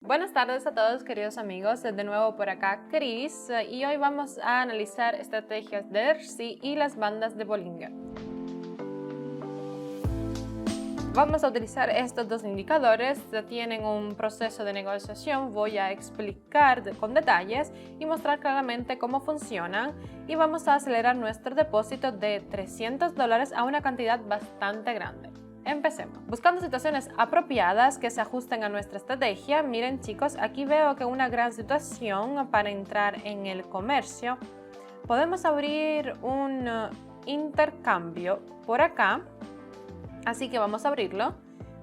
Buenas tardes a todos, queridos amigos, de nuevo por acá Cris, y hoy vamos a analizar estrategias de RSI y las bandas de Bollinger. Vamos a utilizar estos dos indicadores, tienen un proceso de negociación, voy a explicar con detalles y mostrar claramente cómo funcionan, y vamos a acelerar nuestro depósito de $300 a una cantidad bastante grande. Empecemos. Buscando situaciones apropiadas que se ajusten a nuestra estrategia. Miren chicos, aquí veo que una gran situación para entrar en el comercio. Podemos abrir un intercambio por acá. Así que vamos a abrirlo.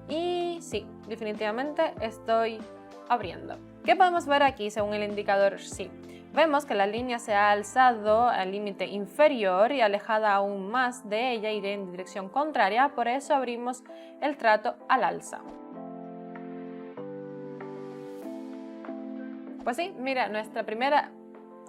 Y sí, definitivamente estoy abriendo. ¿Qué podemos ver aquí según el indicador RSI? Vemos que la línea se ha alzado al límite inferior y alejada aún más de ella iré en dirección contraria, por eso abrimos el trato al alza. Pues sí, mira, nuestra primera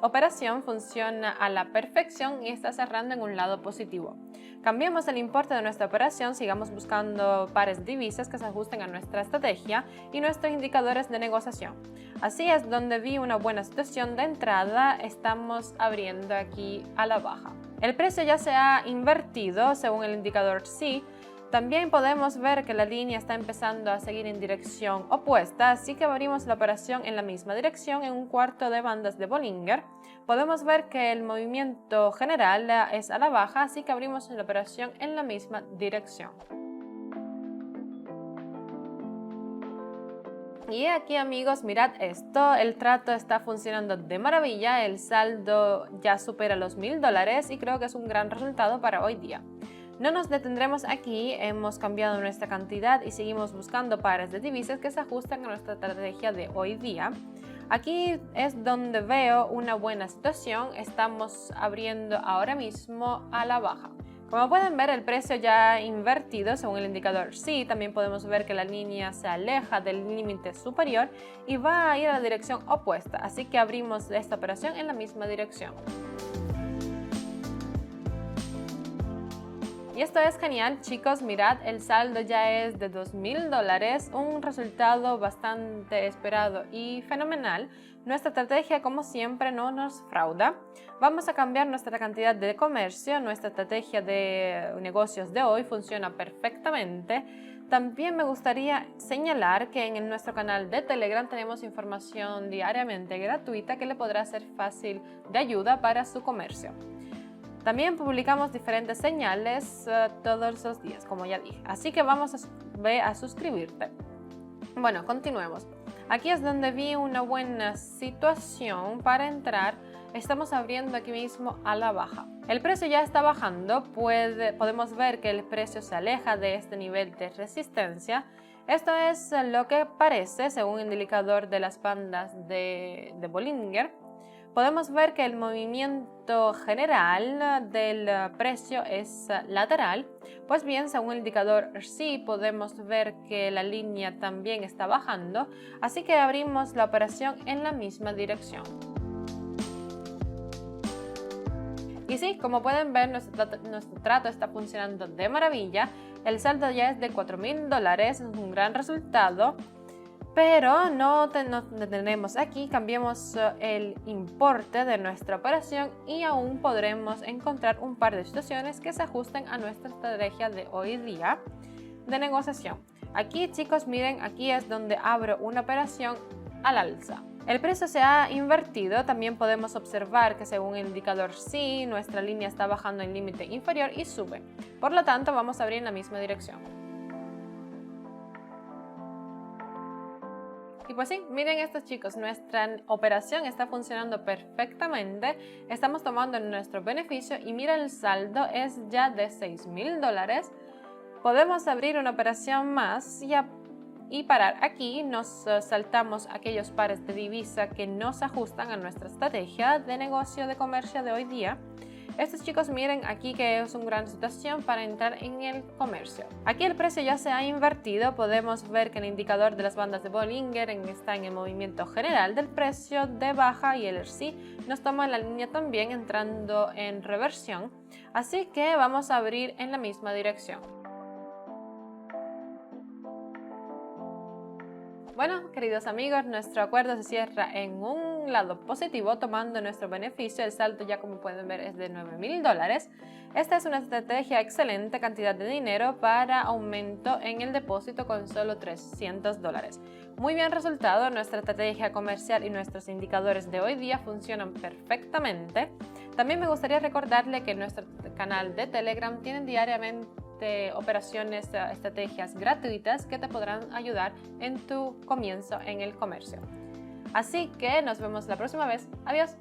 operación funciona a la perfección y está cerrando en un lado positivo. Cambiemos el importe de nuestra operación, sigamos buscando pares de divisas que se ajusten a nuestra estrategia y nuestros indicadores de negociación. Así es donde vi una buena situación de entrada, estamos abriendo aquí a la baja. El precio ya se ha invertido según el indicador RSI. También podemos ver que la línea está empezando a seguir en dirección opuesta, así que abrimos la operación en la misma dirección en un cuarto de bandas de Bollinger. Podemos ver que el movimiento general es a la baja, así que abrimos la operación en la misma dirección. Y aquí amigos, mirad esto, el trato está funcionando de maravilla, el saldo ya supera los $1000 y creo que es un gran resultado para hoy día. No nos detendremos aquí, hemos cambiado nuestra cantidad y seguimos buscando pares de divisas que se ajustan a nuestra estrategia de hoy día. Aquí es donde veo una buena situación, estamos abriendo ahora mismo a la baja. Como pueden ver, el precio ya ha invertido según el indicador RSI. También podemos ver que la línea se aleja del límite superior y va a ir a la dirección opuesta, así que abrimos esta operación en la misma dirección. Y esto es genial, chicos, mirad, el saldo ya es de $2000, un resultado bastante esperado y fenomenal. Nuestra estrategia, como siempre, no nos frauda. Vamos a cambiar nuestra cantidad de comercio, nuestra estrategia de negocios de hoy funciona perfectamente. También me gustaría señalar que en nuestro canal de Telegram tenemos información diariamente gratuita que le podrá ser fácil de ayuda para su comercio. También publicamos diferentes señales todos los días, como ya dije. Así que vamos a suscribirte. Bueno, continuemos. Aquí es donde vi una buena situación para entrar. Estamos abriendo aquí mismo a la baja. El precio ya está bajando. Podemos ver que el precio se aleja de este nivel de resistencia. Esto es lo que parece según el indicador de las bandas de Bollinger. Podemos ver que el movimiento general del precio es lateral. Pues bien, según el indicador RSI podemos ver que la línea también está bajando, así que abrimos la operación en la misma dirección. Y sí, como pueden ver, nuestro trato está funcionando de maravilla. El saldo ya es de $4000, es un gran resultado. Pero no nos detenemos aquí, cambiemos el importe de nuestra operación y aún podremos encontrar un par de situaciones que se ajusten a nuestra estrategia de hoy día de negociación. Aquí chicos, miren, aquí es donde abro una operación al alza. El precio se ha invertido, también podemos observar que según el indicador RSI, nuestra línea está bajando en límite inferior y sube. Por lo tanto, vamos a abrir en la misma dirección. Y pues sí, miren esto chicos, nuestra operación está funcionando perfectamente, estamos tomando nuestro beneficio y mira el saldo es ya de $6000. Podemos abrir una operación más y parar aquí, nos saltamos aquellos pares de divisa que no se ajustan a nuestra estrategia de negocio de comercio de hoy día. Estos chicos miren aquí que es una gran situación para entrar en el comercio. Aquí el precio ya se ha invertido, podemos ver que el indicador de las bandas de Bollinger está en el movimiento general del precio de baja y el RSI nos toma la línea también entrando en reversión, así que vamos a abrir en la misma dirección. Bueno, queridos amigos, nuestro acuerdo se cierra en un lado positivo, tomando nuestro beneficio. El saldo, ya como pueden ver, es de $9,000. Esta es una estrategia excelente cantidad de dinero para aumento en el depósito con solo $300. Muy bien resultado, nuestra estrategia comercial y nuestros indicadores de hoy día funcionan perfectamente. También me gustaría recordarle que en nuestro canal de Telegram tienen diariamente operaciones, estrategias gratuitas que te podrán ayudar en tu comienzo en el comercio. Así que nos vemos la próxima vez. Adiós.